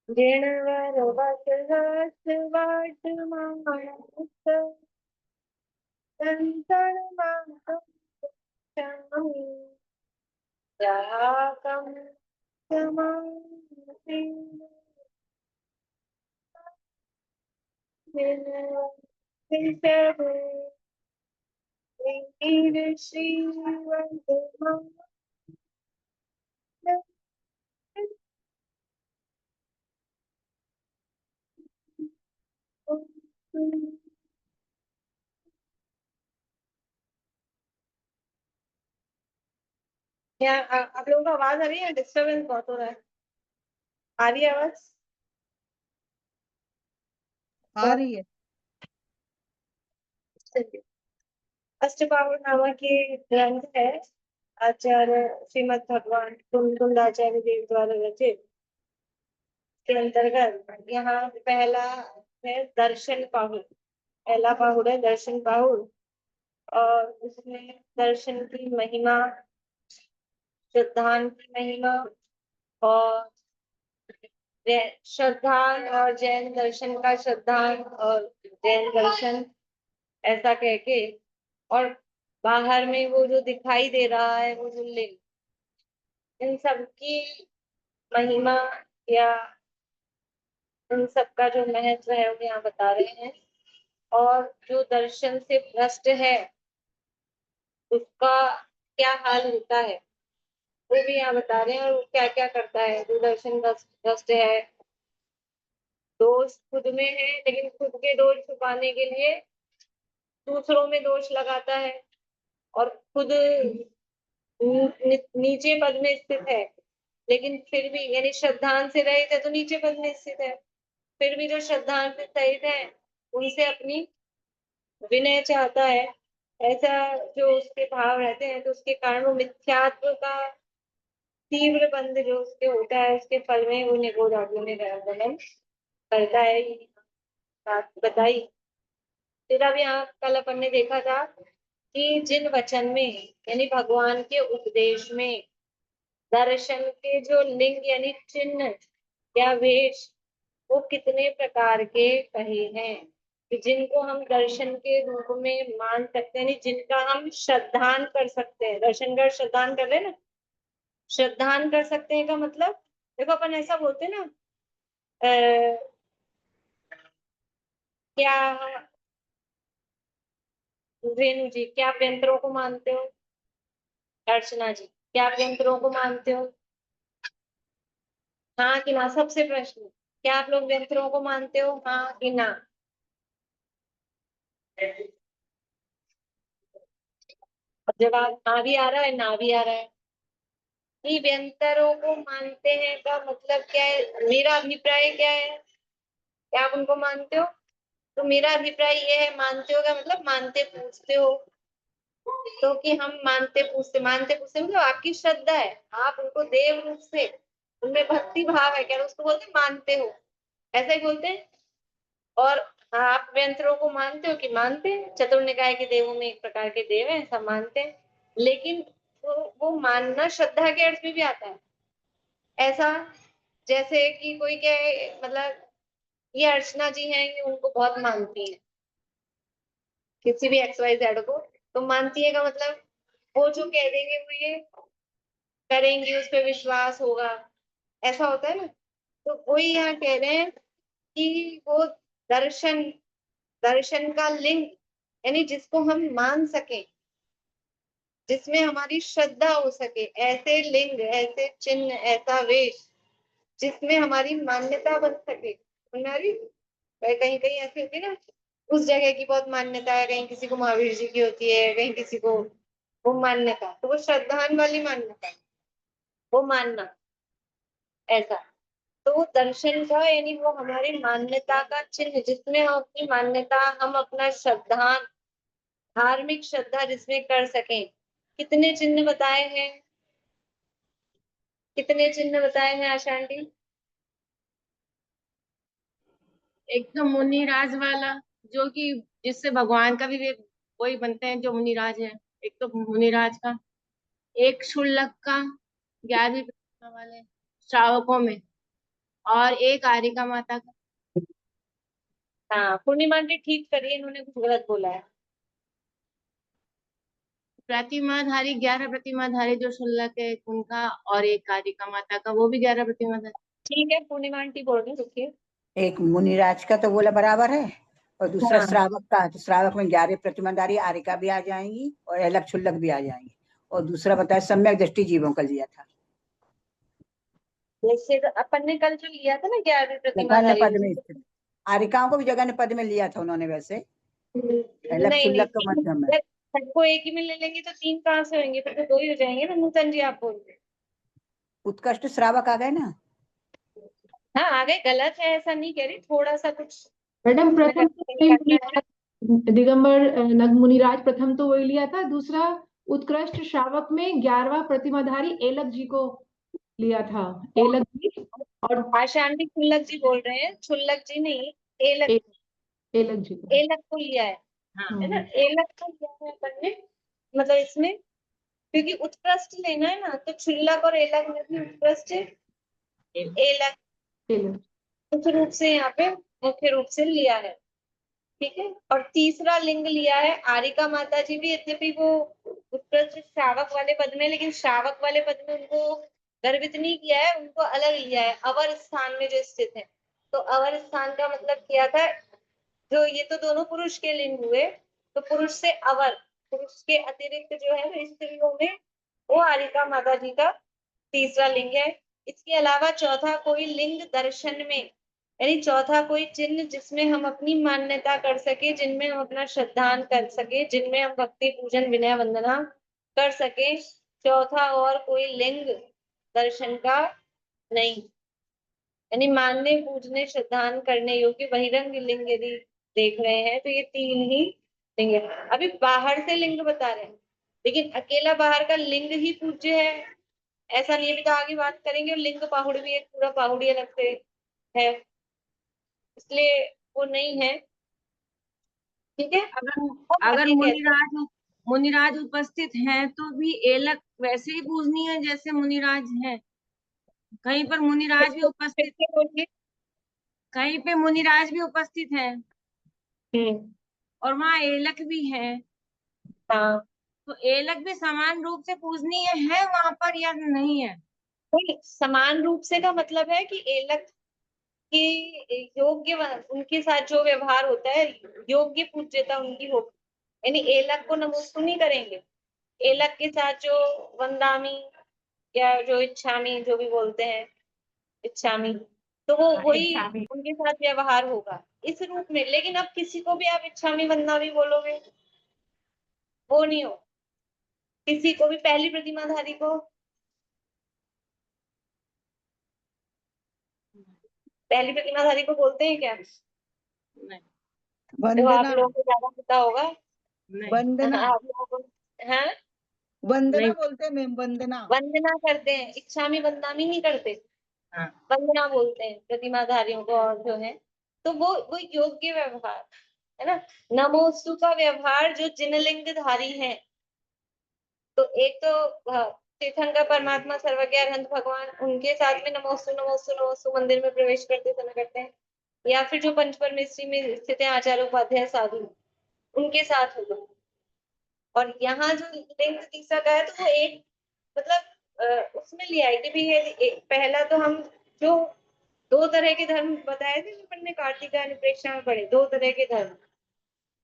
जिणवर बस हस वाट मानस संतन मातम कम समाधि वीर श्री वर्धमान क्या आप लोगों को आवाज आ रही है? डिस्टरबेंस बहुत हो रहा है। आ रही है आवाज? आ रही है। चलिए। अष्टबाहु नामक ये ग्रंथ है, आचार्य श्रीमद भगवान कुंदाचार्य देव द्वारा रचित। के अंतर्गत यहाँ पहला है दर्शन पाहुड़। पहला पाहुड़ है दर्शन पाहुड़, और उसमें दर्शन की महिमा, श्रद्धान की महिमा, और श्रद्धान और जैन दर्शन का श्रद्धान और जैन दर्शन ऐसा कह के, और बाहर में वो जो दिखाई दे रहा है वो जो लिंग, इन सब की महिमा या इन सब का जो महत्व है वो यहाँ बता रहे हैं। और जो दर्शन से भ्रष्ट है उसका क्या हाल होता है वो भी यहाँ बता रहे हैं, और वो क्या क्या करता है। जो दर्शन भ्रष्ट है, दोष खुद में है लेकिन खुद के दोष छुपाने के लिए दूसरों में दोष लगाता है, और खुद नीचे पद में स्थित है लेकिन फिर भी, यानी श्रद्धान से रहित है तो नीचे पद में स्थित है, फिर भी जो श्रद्धान से सहित है उनसे अपनी विनय चाहता है। ऐसा जो उसके भाव रहते हैं तो उसके कारण वो मिथ्यात्व का तीव्र बंध जो उसके होता है, उसके फल में वो निगोद आदमी में गमन करता है। ये बात बताई। फिर अब यहाँ कल अपन ने देखा था कि जिन वचन में, यानी भगवान के उपदेश में, दर्शन के जो लिंग यानी चिन्ह या वेश, वो कितने प्रकार के कहे हैं कि जिनको हम दर्शन के रूप में मान सकते हैं, यानी जिनका हम श्रद्धान कर सकते हैं। दर्शन कर श्रद्धान कर रहे हैं ना, श्रद्धान कर सकते हैं का मतलब, देखो अपन ऐसा बोलते हैं ना, क्या रेणु जी, क्या आप यंत्रों को मानते हो? अर्चना जी, क्या आप यंत्रों को मानते हो? हाँ कि ना? सबसे प्रश्न, क्या आप लोग यंत्रों को मानते हो, हाँ कि ना? और जवाब हाँ भी आ रहा है, ना भी आ रहा है। कि व्यंतरों को मानते हैं का मतलब क्या है? मेरा अभिप्राय क्या है? क्या आप उनको मानते हो? तो मेरा अभिप्राय ये है, मानते हो का मतलब मानते पूछते हो। तो कि हम मानते पूछते मतलब आपकी श्रद्धा है, आप उनको देव रूप से, उनमें भक्ति भाव है, क्या उसको बोलते हैं मानते हो, ऐसा ही बोलते हैं। और आप व्यंतरों को मानते हो कि मानते हैं, चतुर निकाय के देवों में एक प्रकार के देव हैं, सब मानते हैं। लेकिन वो मानना श्रद्धा के अर्थ में भी आता है। ऐसा जैसे कि कोई क्या है, मतलब ये अर्चना जी हैं, ये उनको बहुत मानती हैं, किसी भी एक्स वाई जेड को। तो मानती है का मतलब वो जो कह देंगे वो ये करेंगी, उस पर विश्वास होगा, ऐसा होता है ना। तो वही यहाँ कह रहे हैं कि वो दर्शन, दर्शन का लिंग, यानी जिसको हम मान सके, जिसमें हमारी श्रद्धा हो सके, ऐसे लिंग, ऐसे चिन्ह, ऐसा वेश जिसमें हमारी मान्यता बन सके। हमारी कहीं कहीं ऐसी होती है ना, उस जगह की बहुत मान्यता है, कहीं किसी को महावीर जी की होती है, कहीं किसी को वो मान्यता, तो वो श्रद्धान वाली मान्यता, वो मानना ऐसा। तो वो दर्शन का यानी वो हमारी मान्यता का चिन्ह, जिसमें हम अपनी मान्यता, हम अपना श्रद्धान, धार्मिक श्रद्धा जिसमें कर सकें। कितने चिन्ह बताए हैं? कितने चिन्ह बताए हैं आशांटी? एक तो मुनिराज वाला, जो कि जिससे भगवान का भी वही बनते हैं जो मुनिराज है। एक तो मुनिराज का, एक क्षुल्लक का 11वीं प्रतिमा वाले श्रावकों में, और एक आरिका माता का। हाँ, पूर्णिमा आंटी ठीक करिए, इन्होंने कुछ गलत बोला है। प्रतिमाधारी 11 प्रतिमाधारी जो क्षुल्लक है उनका, और एक आरिका माता का, वो भी 11 प्रतिमाधारी। ठीक है, पूर्णिमा आंटी बोल रही, रुकिए। एक मुनिराज का तो बोला बराबर है, और दूसरा हाँ, श्रावक का है, तो श्रावक में 11 प्रतिमाधारी आरिका भी आ जाएंगी और अलग क्षुल्लक भी आ जाएंगी। और दूसरा बताया सम्यक दृष्टि जीवों का लिया था। जैसे तो अपन ने कल जो लिया था ना 11वीं जगन्य प्रतिमाधारी, पद में स्थित आरिकाओं को भी जगन्य पद में लिया था उन्होंने, वैसे अलग नहीं नहीं, क्षुल्लक का मध्य में। सबको एक ही में ले लेंगे तो 3 कहाँ से होंगे, फिर तो 2 ही हो जाएंगे ना। नूतन जी आप बोल रहे हैं। उत्कृष्ट श्रावक आ गए ना। हाँ, आगे गलत है ऐसा नहीं कह रही, थोड़ा सा कुछ मैडम प्रथम तो इसमें वही करना है। दिगंबर नग मुनिराज प्रथम तो वही लिया था। दूसरा उत्कृष्ट श्रावक में 11वां प्रतिमाधारी एलक जी को लिया था। एलक जी और आशा आंटी क्षुल्लक जी बोल रहे हैं, क्षुल्लक जी नहीं, एलक। ए- एलक जी को। एलक को लिया है ना, हम्म, एलक को लिया है अपन ने। मतलब इसमें क्योंकि उत्कृष्ट लेना है ना, तो क्षुल्लक और एलक में भी उत्कृष्ट एलक एलक। मुख्य रूप से यहाँ पे मुख्य रूप से लिया है। ठीक है, और तीसरा लिंग लिया है आरिका माता जी भी, यद्यपि वो उत्कृष्ट श्रावक वाले पद में, लेकिन श्रावक वाले पद में उनको गर्भित नहीं किया है, उनको अलग लिया है अवर स्थान में जो स्थित है। तो अवर स्थान का मतलब किया था, जो ये तो दोनों पुरुष के लिंग हुए, तो पुरुष से अवर, पुरुष के अतिरिक्त जो है वो स्त्रियों में, वो आरिका माता जी का तीसरा लिंग है। इसके अलावा चौथा कोई लिंग दर्शन में, यानी चौथा कोई चिन्ह जिसमें हम अपनी मान्यता कर सके, जिनमें हम अपना श्रद्धान कर सके, जिनमें हम भक्ति पूजन विनय वंदना कर सके, चौथा और कोई लिंग दर्शन का नहीं। यानी मानने पूजने श्रद्धान करने योग्य बहिरंग लिंग यदि देख रहे हैं तो ये 3 ही लिंग है। अभी बाहर से लिंग बता रहे हैं, लेकिन अकेला बाहर का लिंग ही पूज्य है ऐसा नहीं है। भी तो आगे बात करेंगे, लिंग पाहुड़ भी एक पूरा पाहुड़ी अलग से है, इसलिए वो नहीं है। ठीक है, अगर अब अगर आगे कहते हैं। मुनिराज उपस्थित हैं तो भी एलक वैसे ही पूजनी है जैसे मुनिराज है। कहीं पर मुनिराज भी फिर उपस्थित से बोलिए। कहीं पे मुनिराज भी उपस्थित है हम्म। और वहाँ एलक भी है, हाँ, तो एलक भी समान रूप से पूजनीय है वहां पर या नहीं है? कोई समान रूप से का मतलब है कि एलक की योग्य उनके साथ जो व्यवहार होता है, योग्य पूज्यता उनकी हो, यानी एलक को नमोस्तु नहीं करेंगे। एलक के साथ जो वंदामी या जो इच्छामी जो भी बोलते हैं, इच्छामी, तो वो वही उनके साथ व्यवहार होगा इस रूप में। लेकिन अब किसी को भी आप इच्छामी वंदामी बोलोगे, वो नहीं हो। किसी को भी पहली प्रतिमाधारी को, पहली प्रतिमाधारी को बोलते हैं क्या? नहीं। तो आप वंदना। लोगों को ज्यादा पता होगा। नहीं। वंदना। आप लोगों को, हाँ, नहीं। वंदना बोलते हैं मैम, वंदना। वंदना करते हैं, इच्छामी वंदनामी नहीं करते, हाँ। वंदना बोलते हैं प्रतिमाधारियों को। और जो है तो वो योग्य व्यवहार है ना। नमोस्तु का व्यवहार जो जिनलिंगधारी है, तो एक तो तीर्थंकर परमात्मा सर्वज्ञ अरहंत भगवान, उनके साथ में नमोस्तु नमोस्तु नमोस्तु मंदिर में प्रवेश करते समय करते हैं, या फिर जो पंचपरमेश्वरी में स्थित है आचार्य उपाध्याय साधु, उनके साथ होगा। और यहाँ जो लिंग तीसरा का है, तो वो एक मतलब उसमें लिया है कि भी ये पहला तो हम जो 2 तरह के धर्म बताए थे जो अपन ने कार्तिका प्रेक्षण में पढ़े, 2 तरह के धर्म,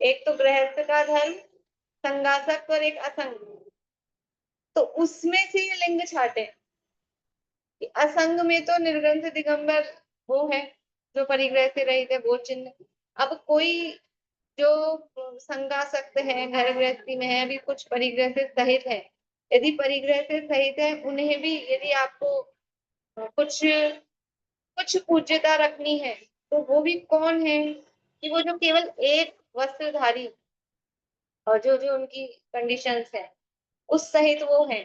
एक तो गृहस्थ का धर्म संगासक्त और एक असंग। तो उसमें से ये लिंग छाटे कि असंग में तो निर्ग्रंथ दिगंबर वो है जो परिग्रह से रहित है, वो चिन्ह। अब कोई जो संगासक्त है, घर गृहस्थी में है, अभी कुछ परिग्रह से सहित है, यदि परिग्रह से सहित है, उन्हें भी यदि आपको कुछ कुछ पूज्यता रखनी है, तो वो भी कौन है कि वो जो केवल एक वस्त्रधारी, और जो जो उनकी कंडीशंस है उस सहित वो है।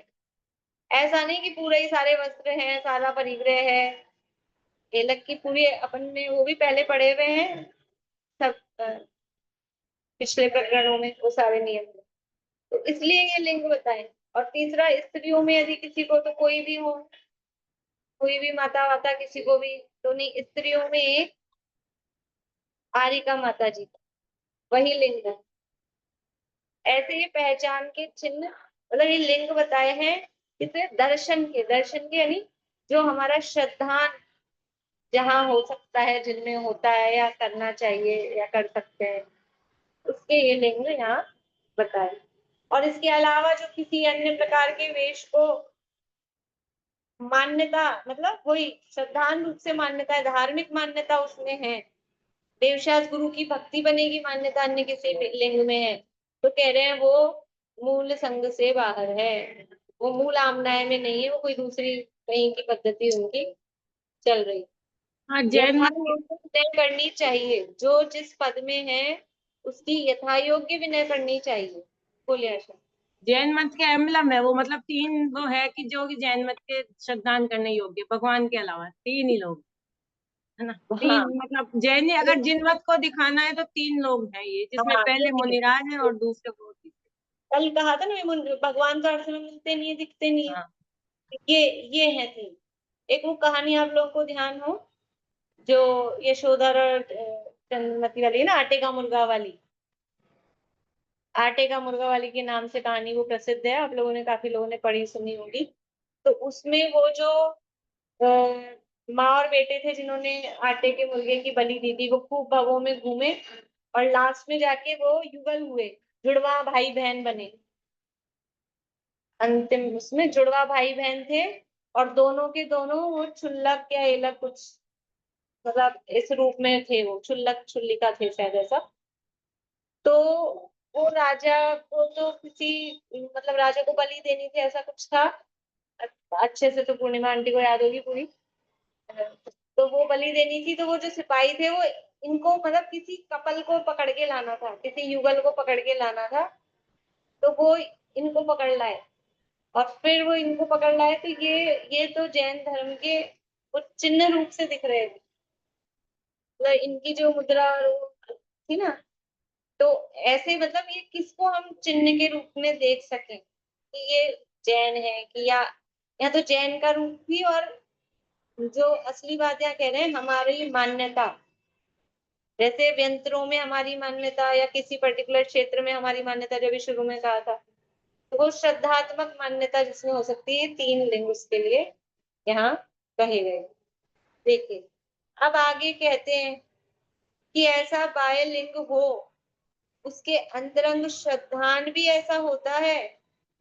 ऐसा नहीं कि पूरे ही सारे वस्त्र हैं, सारा परिग्रह है, एलक की पूरी अपन ने वो भी पहले पढ़े हुए हैं सब पिछले प्रकरणों में वो सारे नियम, तो इसलिए ये लिंग बताए। और तीसरा, स्त्रियों में यदि किसी को तो कोई भी हो, कोई भी माता वाता किसी को भी, तो नहीं, स्त्रियों में एक आरिका माता जी का वही लिंग है। ऐसे ये पहचान के चिन्ह, मतलब ये लिंग बताए हैं किसे, दर्शन के यानी जो हमारा श्रद्धान जहाँ हो सकता है, जिनमें होता है या करना चाहिए या कर सकते हैं, उसके ये लिंग यहाँ बताए। और इसके अलावा जो किसी अन्य प्रकार के वेश को मान्यता, मतलब वही श्रद्धान रूप से मान्यता है, धार्मिक मान्यता उसमें है, देवशास्त्र गुरु की भक्ति बनेगी मान्यता अन्य किसी लिंग में है, तो कह रहे हैं वो मूल संघ से बाहर है, वो मूल आमनाय में नहीं है, वो कोई दूसरी कहीं की पद्धति उनकी चल रही। हाँ, जैन मत यथायोग्य विनय करनी चाहिए, जो जिस पद में है उसकी यथायोग्य विनय करनी चाहिए। बोलिए आशा। जैन मत के एम्बलम है वो, मतलब 3 वो है कि जो कि जैन मत के श्रद्धान करने योग्य, भगवान के अलावा 3 ही लोग, है ना। हाँ 3 मतलब जैन अगर जिन मत को दिखाना है तो 3 लोग हैं ये, जिसमें हाँ, पहले देखिए, मुनिराज है और दूसरे वो कल कहा था ना, भगवान तो हर समय मिलते नहीं है, दिखते नहीं है। हाँ ये ये है थी। एक वो कहानी आप लोगों को ध्यान हो, जो यशोदा और चंद्रमती वाली है ना, आटे का मुर्गा वाली, आटे का मुर्गा वाली के नाम से कहानी वो प्रसिद्ध है, आप लोगों ने, काफी लोगों ने पढ़ी सुनी होगी। तो उसमें वो जो माँ और बेटे थे जिन्होंने आटे के मुर्गे की बलि दी थी, वो खूब भवों में घूमे और लास्ट में जाके वो युगल हुए, जुड़वा भाई बहन बने। अंतिम उसमें जुड़वा भाई बहन थे, और दोनों के दोनों वो क्षुल्लक या एलक कुछ, मतलब इस रूप में थे, वो क्षुल्लक क्षुल्लिका थे शायद ऐसा। तो वो राजा को तो किसी, मतलब राजा को बलि देनी थी ऐसा कुछ था, अच्छे से तो पूर्णिमा आंटी को याद होगी पूरी। तो वो बलि देनी थी, तो वो जो सिपाही थे वो इनको, मतलब किसी कपल को पकड़ के लाना था, किसी युगल को पकड़ के लाना था, तो वो इनको पकड़ लाए, और फिर वो इनको पकड़ लाए, तो ये तो जैन धर्म के वो चिन्ह रूप से दिख रहे थे, मतलब इनकी जो मुद्रा और वो थी ना, तो ऐसे, मतलब ये किसको हम चिन्ह के रूप में देख सकें कि ये जैन है, कि या तो जैन का रूप भी, और जो असली बात यहाँ कह रहे हैं हमारी मान्यता, जैसे व्यंतरों में हमारी मान्यता या किसी पर्टिकुलर क्षेत्र में हमारी मान्यता, जो भी शुरू में कहा था, तो वो श्रद्धात्मक मान्यता जिसमें हो सकती है, 3 लिंग उसके लिए यहाँ कहे गए। देखिए अब आगे कहते हैं कि ऐसा बाह्य लिंग हो, उसके अंतरंग श्रद्धान भी ऐसा होता है,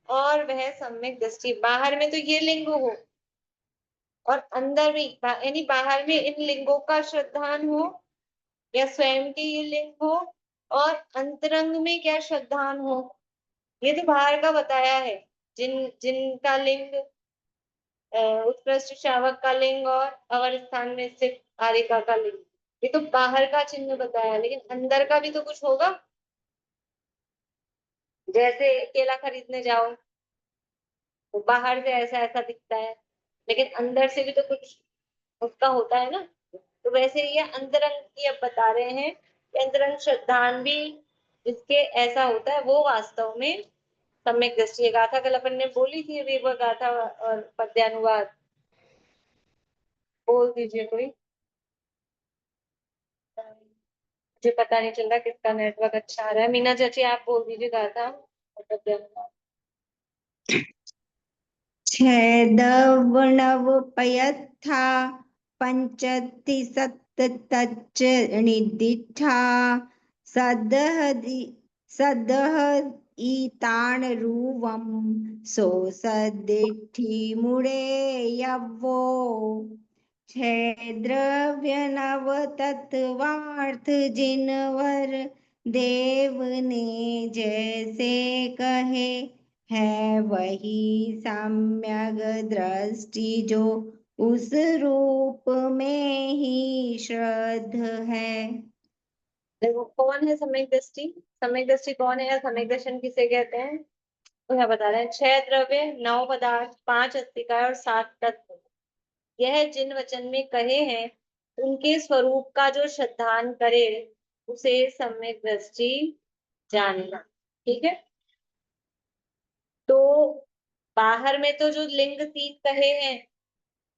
और वह सम्यक दृष्टि, बाहर में तो ये लिंग हो और अंदर में यानी बाहर में इन लिंगों का श्रद्धान हो, या स्वयं के ये लिंग हो, और अंतरंग में क्या श्रद्धान हो, ये तो बाहर का बताया है। जिनका लिंग उत्कृष्ट श्रावक का लिंग और अवर स्थान में स्थित आरिका का लिंग, ये तो बाहर का चिन्ह बताया, लेकिन अंदर का भी तो कुछ होगा। जैसे केला खरीदने जाओ तो बाहर से ऐसा ऐसा दिखता है, लेकिन अंदर से भी तो कुछ उसका होता है ना। तो वैसे ये अंतरंग की अब बता रहे हैं कि अंतरंग श्रद्धान भी जिसके ऐसा होता है, वो वास्तव में सम्यक दृष्टि। ये गाथा कल अपन ने बोली थी, अभी वो गाथा और पद्यानुवाद बोल दीजिए कोई, मुझे पता नहीं चल रहा किसका नेटवर्क अच्छा आ रहा है। मीना चाची आप बोल दीजिए गाथा और पद्यानुवाद। छेदवनवपयथा पञ्चतिसत्तच्च निदिष्ठा सदः सोऽसद्दिठिमुरे यवो छेद्रव्यनवतत्त्वार्थ जिनवर देव ने जैसे कहे है, वही सम्यक दृष्टि जो उस रूप में ही श्रद्ध है। देखो कौन है सम्यक दृष्टि, सम्यक दृष्टि कौन है, या सम्यक दर्शन किसे कहते हैं, तो क्या बता रहे हैं, 6 द्रव्य, 9 पदार्थ, 5 अस्तिका और 7 तत्व, यह जिन वचन में कहे हैं उनके स्वरूप का जो श्रद्धान करे उसे सम्यक दृष्टि जानना। ठीक है, तो बाहर में तो जो लिंग 3 कहे हैं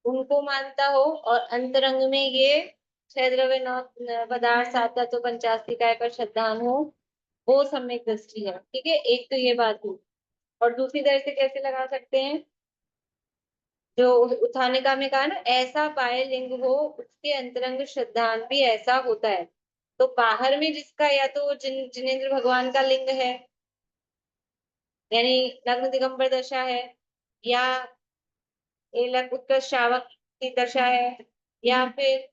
उनको मानता हो, और अंतरंग में ये 6 द्रव्य 9 पदार्थ 7 तत्व 85 निकाय पर श्रद्धान हो, वो सम्यक दृष्टि है। ठीक है, एक तो ये बात हुई। और दूसरी तरह से कैसे लगा सकते हैं, जो उत्थानिका में कहा ना, ऐसा पाए लिंग हो उसके अंतरंग श्रद्धान भी ऐसा होता है। तो बाहर में जिसका या तो जिनेंद्र भगवान का लिंग है, यानी नग्न दिगंबर दशा है, या एक उत्कर्ष श्रावक की दशा है, या फिर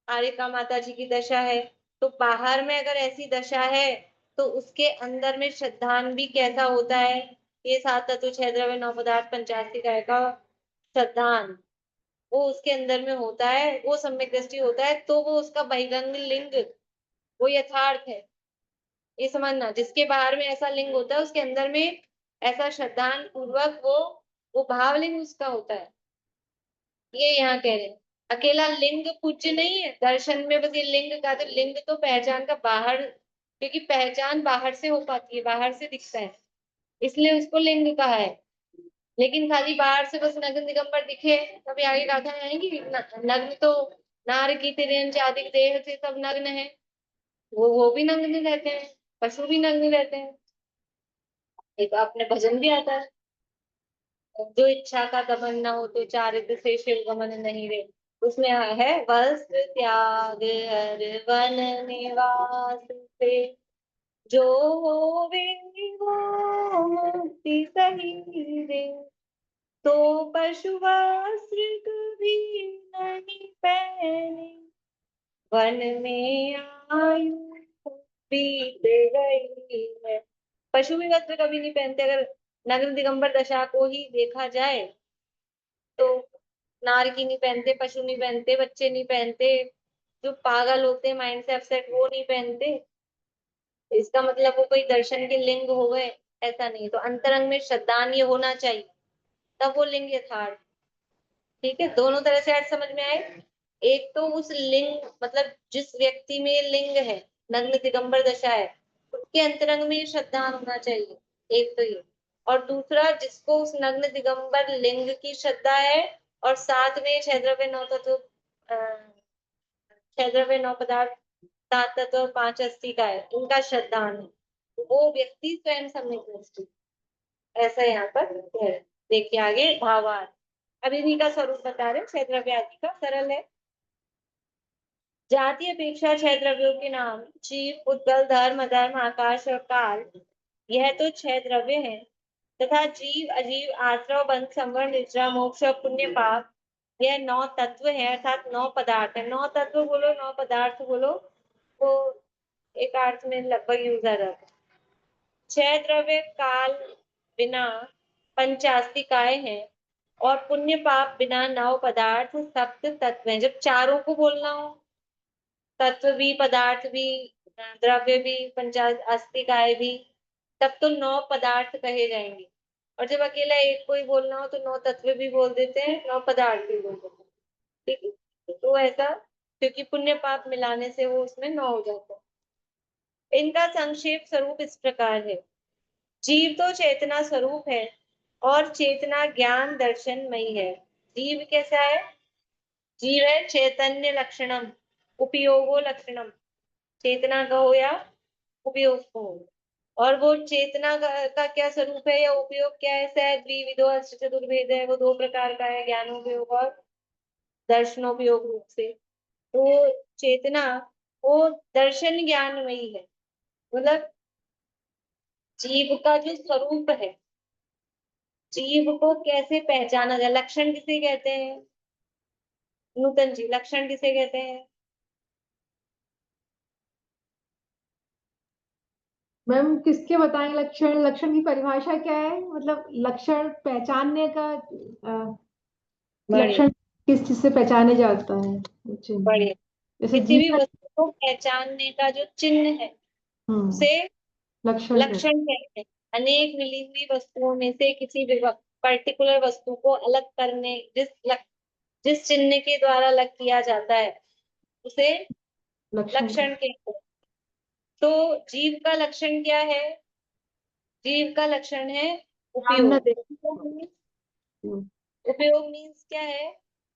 आरिका माता जी की दशा है, तो बाहर में अगर ऐसी दशा है तो उसके अंदर में श्रद्धान भी कैसा होता है, ये 7 तत्व 6 द्रव्य 9 पदार्थ 85 काय का श्रद्धान वो उसके अंदर में होता है, वो सम्यक दृष्टि होता है, तो वो उसका बहिरंग लिंग वो यथार्थ है। ये समझना, जिसके बाहर में ऐसा लिंग होता है उसके अंदर में ऐसा श्रद्धान पूर्वक वो भावलिंग उसका होता है। ये यहाँ कह रहे हैं। अकेला लिंग पूज्य नहीं है दर्शन में, बस ये लिंग का, तो लिंग तो पहचान का बाहर, क्योंकि पहचान बाहर से हो पाती है, बाहर से दिखता है, इसलिए उसको लिंग कहा है। लेकिन खाली बाहर से बस नग्न दिगंबर दिखे, तभी आगे गाथा आएंगी नग्न तो नार की तिरंज आदि देह से सब नग्न है, वो भी नग्न रहते हैं, पशु भी नग्न रहते हैं। एक अपने भजन भी आता है, जो इच्छा का दमन न हो तो चारित्र से शिव गमन नहीं रे, उसमें है वस्त्र त्याग हर वन निवास से, जो होवे वो मुक्ति सही रे, तो पशु वस्त्र कभी नहीं पहने, वन में आयु बीत गई है। पशु भी वस्त्र कभी नहीं पहनते। अगर नग्न दिगंबर दशा को ही देखा जाए तो नार की नहीं पहनते, पशु नहीं पहनते, बच्चे नहीं पहनते, जो पागल होते हैं माइंड से अपसेट वो नहीं पहनते, इसका मतलब वो कोई दर्शन के लिंग हो गए, ऐसा नहीं। तो अंतरंग में श्रद्धान ये होना चाहिए, तब वो लिंग यथार्थ। ठीक है, दोनों तरह से आज समझ में आए। एक तो उस लिंग मतलब जिस व्यक्ति में ये लिंग है, नग्न दिगंबर दशा है, उसके अंतरंग में ये श्रद्धान होना चाहिए, एक तो ये। और दूसरा, जिसको उस नग्न दिगंबर लिंग की श्रद्धा है और साथ में 6 द्रव्य 9 तत्व 6 द्रव्य 9 पदार्थ 7 तत्व 5 अस्थि का है, इनका श्रद्धान है, वो व्यक्ति स्वयं सम्यक दृष्टि, ऐसा यहाँ पर है। देखिए आगे भावार्थ। अब इन्हीं का स्वरूप बता रहे, 6 द्रव्य आदि का सरल है। जाति अपेक्षा 6 द्रव्यों के नाम जीव, उद्गल, धर्म, अधर्म, आकाश और काल, यह तो 6 द्रव्य हैं, तथा जीव, अजीव, आश्रव, बंध, संवर, निद्रा, मोक्ष और पुण्य पाप, यह 9 तत्व है, अर्थात 9 पदार्थ है। 9 तत्व बोलो, 9 पदार्थ बोलो, तो एक अर्थ में लगभग यूज आ जाता है। 6 द्रव्य काल बिना 85 काय है, और पुण्य पाप बिना 9 पदार्थ सप्त तत्व हैं। जब चारों को बोलना हो, तत्व भी, पदार्थ भी, द्रव्य भी, 85 काय भी, तब तो 9 पदार्थ कहे जाएंगे। और जब अकेला एक को ही बोलना हो तो 9 तत्व भी बोल देते हैं, 9 पदार्थ भी बोल देते हैं। ठीक है, तो ऐसा, क्योंकि पुण्य पाप मिलाने से वो उसमें 9 हो जाता है। इनका संक्षेप स्वरूप इस प्रकार है। जीव तो चेतना स्वरूप है और चेतना ज्ञान दर्शनमयी है। जीव कैसा है? जीव है चैतन्य लक्षणम उपयोगो लक्षणम, चेतना कहो या उपयोग कहो। और वो चेतना का क्या स्वरूप है या उपयोग क्या है? सह द्विविधो अष्ट चतुर्भेद है, वो 2 प्रकार का है, ज्ञानोपयोग और दर्शनोपयोग रूप से। तो चेतना वो दर्शन ज्ञानमयी है, मतलब जीव का जो स्वरूप है, जीव को कैसे पहचाना जाए, लक्षण किसे कहते हैं? नूतन जी, लक्षण किसे कहते हैं? मैम किसके बताएं लक्षण? लक्षण की परिभाषा क्या है? मतलब लक्षण पहचानने का बड़े लक्षण किस चीज से पहचाने जाता है? चिन्ह, बड़े जैसे किसी भी जीव। वस्तु को पहचानने का जो चिन्ह है उसे लक्षण है। लक्षण कहते हैं। अनेक मिली हुई वस्तुओं में से किसी भी पर्टिकुलर वस्तु को अलग करने, जिस चिन्ह के द्वारा अलग किया जाता है उसे लक्षण कहते हैं। तो जीव का लक्षण क्या है? जीव का लक्षण है उपयोग। उपयोग मीन्स क्या है?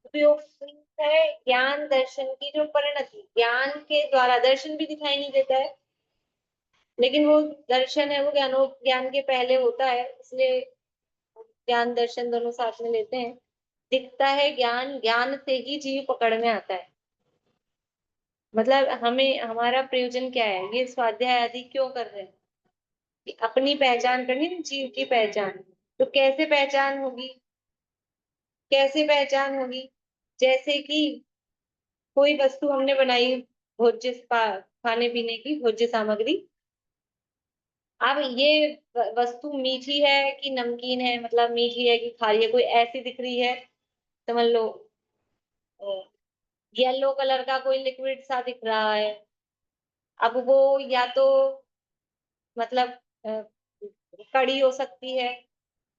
उपयोग मीन्स है ज्ञान दर्शन की जो परिणति, ज्ञान के द्वारा। दर्शन भी दिखाई नहीं देता है, लेकिन वो दर्शन है, वो ज्ञान के पहले होता है, इसलिए ज्ञान दर्शन दोनों साथ में लेते हैं। दिखता है ज्ञान, ज्ञान से ही जीव पकड़ में आता है। मतलब हमें, हमारा प्रयोजन क्या है? ये स्वाध्याय आदि क्यों कर रहे हैं? कि अपनी पहचान करनी है, जीव की पहचान। तो कैसे पहचान होगी? कैसे पहचान होगी? जैसे कि कोई वस्तु हमने बनाई, भोज्य खाने पीने की भोज्य सामग्री। अब ये वस्तु मीठी है कि नमकीन है, मतलब मीठी है कि खारी है, कोई ऐसी दिख रही है, समझ लो येलो कलर का कोई लिक्विड सा दिख रहा है। अब वो या तो मतलब कड़ी हो सकती है,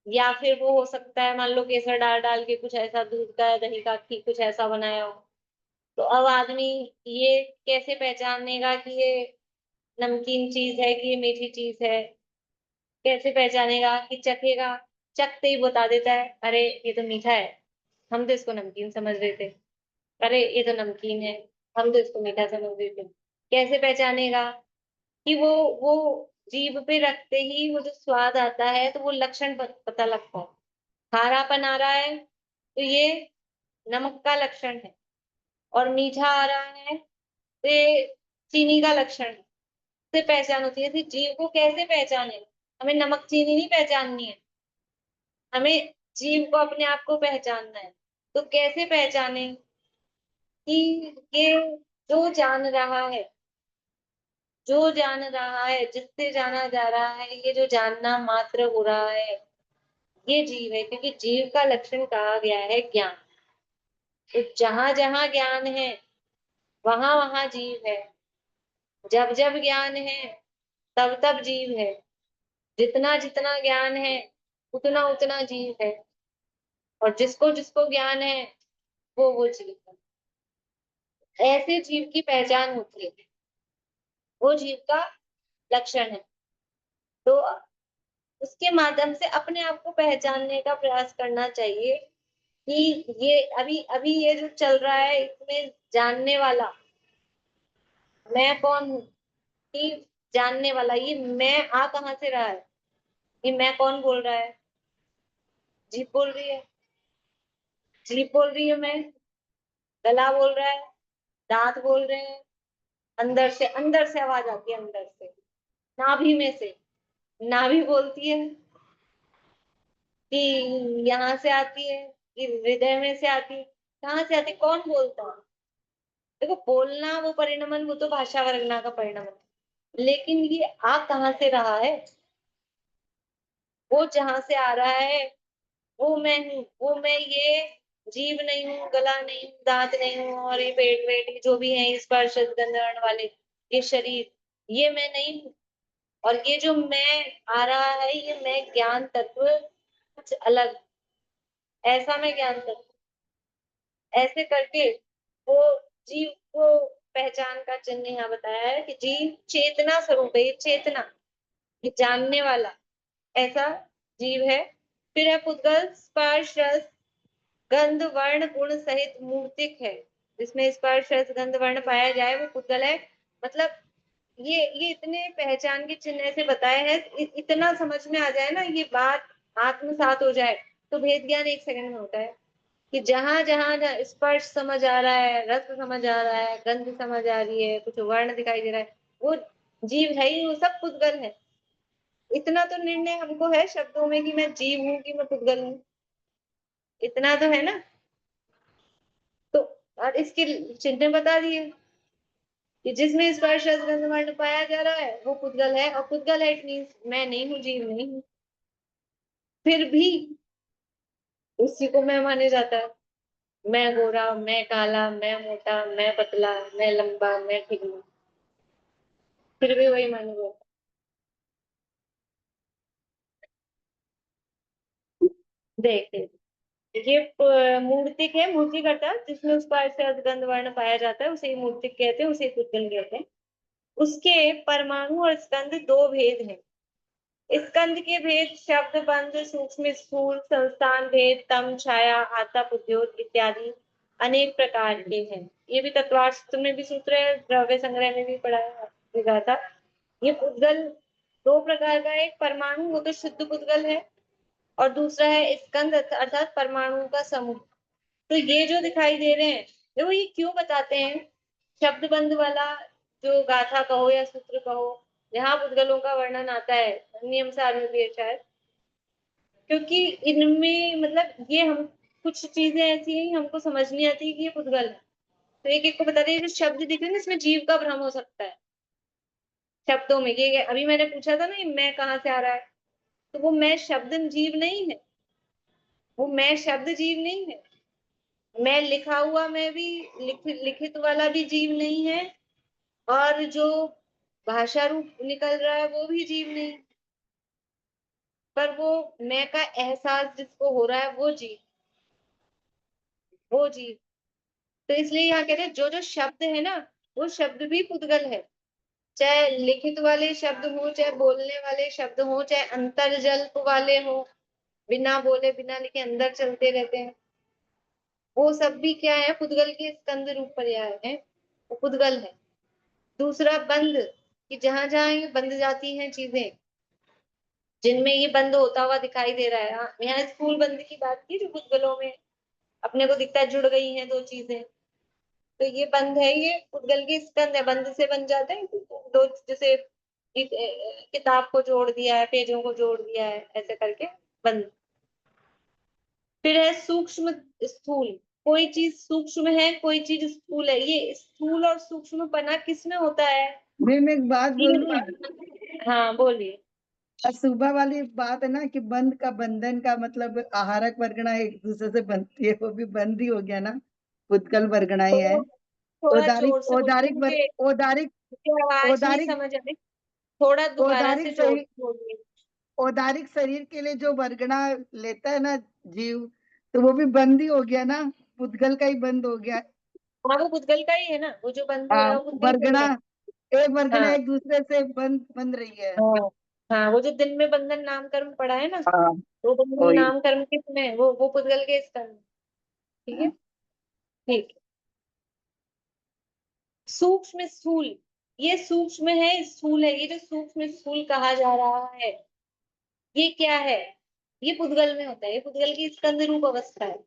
या फिर वो हो सकता है मान लो केसर डाल डाल के कुछ ऐसा, दूध का दही का कुछ ऐसा बनाया हो। तो अब आदमी ये कैसे पहचानेगा कि ये नमकीन चीज है कि ये मीठी चीज है? कैसे पहचानेगा? कि चखेगा, चखते ही बता देता है, अरे ये तो मीठा है, हम तो इसको नमकीन समझ रहे थे। अरे ये तो नमकीन है, हम तो इसको मीठा समझ रहे थे। कैसे पहचानेगा? कि वो जीभ पे रखते ही वो जो स्वाद आता है, तो वो लक्षण पता लगता है। खारापन आ रहा है तो ये नमक का लक्षण है, और मीठा आ रहा है तो ये चीनी का लक्षण है। से पहचान होती है। तो जीव को कैसे पहचाने? हमें नमक चीनी नहीं पहचाननी है, हमें जीव को, अपने आप को पहचानना है। तो कैसे पहचाने? कि ये जो जान रहा है, जो जान रहा है, जिससे जाना जा रहा है, ये जो जानना मात्र हो रहा है, ये जीव है। क्योंकि जीव का लक्षण कहा गया है ज्ञान। तो जहां जहां ज्ञान है, वहां वहां जीव है। जब जब ज्ञान है, तब तब जीव है। जितना जितना ज्ञान है, उतना उतना जीव है। और जिसको जिसको ज्ञान है, वो जीव है। ऐसे जीव की पहचान होती है, वो जीव का लक्षण है। तो उसके माध्यम से अपने आप को पहचानने का प्रयास करना चाहिए। कि ये अभी अभी ये जो चल रहा है, इसमें जानने वाला मैं कौन हूँ? कि जानने वाला, ये मैं आ कहाँ से रहा है? ये मैं कौन बोल रहा है? जीभ बोल रही है, जीभ बोल रही है मैं, गला बोल रहा है, दांत बोल रहे हैं, अंदर से आवाज आती है, अंदर से, नाभि में से। नाभि बोलती है कि यहाँ से आती है, कि हृदय में से आती है। कहाँ से आती है? कौन बोलता है? देखो, बोलना वो परिणमन, वो तो भाषा वर्गना का परिणमन है। लेकिन ये आ कहाँ से रहा है? वो जहां से आ रहा है, वो मैं हूँ। वो मैं ये जीभ नहीं हूँ, गला नहीं हूँ, दांत नहीं हूँ, और ये पेट वेट ये जो भी है, स्पर्श गंध वर्ण वाले ये शरीर, ये मैं नहीं हूँ। और ये जो मैं आ रहा है, ये मैं ज्ञान तत्व कुछ अलग, ऐसा मैं ज्ञान तत्व। ऐसे करके वो जीव को पहचान का चिन्ह यहाँ बताया है कि जीव चेतना स्वरूप है। ये चेतना, ये जानने वाला ऐसा जीव है। फिर है पुद्गल, स्पर्श रस गंध वर्ण गुण सहित मूर्तिक है। जिसमें स्पर्श रस गंध वर्ण पाया जाए, वो पुद्गल है। मतलब ये इतने पहचान के चिन्ह ऐसे बताए हैं, इतना समझ में आ जाए ना, ये बात आत्मसात हो जाए, तो भेद ज्ञान एक सेकंड में होता है। कि जहां जहां स्पर्श समझ आ रहा है, रस समझ आ रहा है, गंध समझ आ रही है, कुछ वर्ण दिखाई दे रहा है, वो जीव है ही, वो सब पुद्गल है। इतना तो निर्णय हमको है शब्दों में कि मैं जीव हूँ कि मैं पुद्गल हूँ, इतना तो है ना। तो और इसके चिन्ह बता दिए कि जिसमें स्पर्श रस गंध वर्ण पाया जा रहा है, वो पुद्गल है। और पुद्गल है इट मीन्स मैं नहीं हूँ, जीव नहीं हूँ। फिर भी उसी को मैं माने जाता है। मैं गोरा, मैं काला, मैं मोटा, मैं पतला, मैं लंबा, मैं ठिगना, फिर भी वही माने जाता है। देखिए, ये मूर्तिक है, मूर्तिक अर्थात जिसमें उसका ऐसे अधगंध वर्ण पाया जाता है उसे ही मूर्तिक कहते हैं, उसे ही पुद्गल कहते हैं। उसके परमाणु और स्कंद दो भेद हैं। स्कंद के भेद शब्द बंध सूक्ष्म स्थूल संस्थान भेद तम छाया आतप उद्योग इत्यादि अनेक प्रकार के हैं। ये भी तत्वार्थ में भी सूत्र है, द्रव्य संग्रह में भी पढ़ा था। ये पुद्गल दो प्रकार का है, एक परमाणु वो तो शुद्ध पुद्गल है और दूसरा है स्कंद अर्थात परमाणु का समूह। तो ये जो दिखाई दे रहे हैं, देखो ये क्यों बताते हैं, शब्द बंध वाला जो गाथा कहो या सूत्र कहो, जहाँ पुद्गलों का वर्णन आता है, नियम सार में भी है शायद, क्योंकि इनमें मतलब ये हम कुछ चीजें ऐसी हैं हमको समझ नहीं आती कि ये पुद्गल है। तो एक एक को बताते हैं, जो शब्द दिख रहे हैं ना, इसमें जीव का भ्रम हो सकता है शब्दों में। ये अभी मैंने पूछा था ना, ये मैं कहाँ से आ रहा है, तो वो मैं शब्द जीव नहीं है, वो मैं शब्द जीव नहीं है। मैं लिखा हुआ मैं भी लिखित वाला भी जीव नहीं है, और जो भाषा रूप निकल रहा है वो भी जीव नहीं, पर वो मैं का एहसास जिसको हो रहा है वो जीव, वो जीव। तो इसलिए यहाँ कहते हैं जो जो शब्द है ना, वो शब्द भी पुद्गल है, चाहे लिखित वाले शब्द हो, चाहे बोलने वाले शब्द हो, चाहे अंतर्जल्प वाले हो, बिना बोले बिना लिखे अंदर चलते रहते हैं, वो सब भी क्या है, पुद्गल के स्कंद रूप पर्याय है, वो पुद्गल है। दूसरा बंद, कि जहां जहां ये बंद जाती हैं चीजें, जिनमें ये बंद होता हुआ दिखाई दे रहा है। हाँ, यहाँ स्कूल बंद की बात की जो पुद्गलों में अपने को दिखता है, जुड़ गई हैं दो चीजें, तो ये बंद है, ये पुद्गल के स्कंद है, बंद से बन जाते हैं दो, जैसे किताब को जोड़ दिया है, पेजों को जोड़ दिया है, ऐसे करके बंद। फिर है सूक्ष्म स्थूल, कोई चीज सूक्ष्म है कोई चीज स्थूल है। ये स्थूल और सूक्ष्म पना किसमें होता है? मैम एक बात बोलूं, हाँ बोलिए। सुबह वाली बात है ना कि बंद का बंधन का मतलब आहारक वर्गना एक दूसरे से बनती है, वो भी बंद ही हो गया ना, पुद्गल वर्गना ही है। थोड़ा औदारिक जोर से बोलिए, औदारिक मुझे औदारिक मुझे आवाज नहीं औदारिक समझ आ रही, थोड़ा दोबारा से औदारिक जोर शरीर, से बोलिए। औदारिक शरीर के लिए जो वर्गना लेता है ना जीव, तो वो भी बंद ही हो गया ना, पुद्गल का ही बंद हो गया। हाँ वो पुद्गल का ही है ना, वो जो बंद हो रहा हाँ, है वो पुद्गल का वर्गना, ही है। एक वर्गना हाँ एक दूसरे से बंद रही है। हाँ हाँ, वो जो दिन में बंधन नाम कर्म पढ़ा है ना, हाँ वो बंधन वही। नाम कर्म किसमें है? वो पुद्गल के स्तंभ। ठीक है, ठीक है। सूक्ष्म स्थूल, ये सूक्ष्म है स्थूल है, ये जो सूक्ष्म स्थूल कहा जा रहा है, ये क्या है? ये पुद्गल में होता है, ये पुद्गल की स्कंद रूप अवस्था है।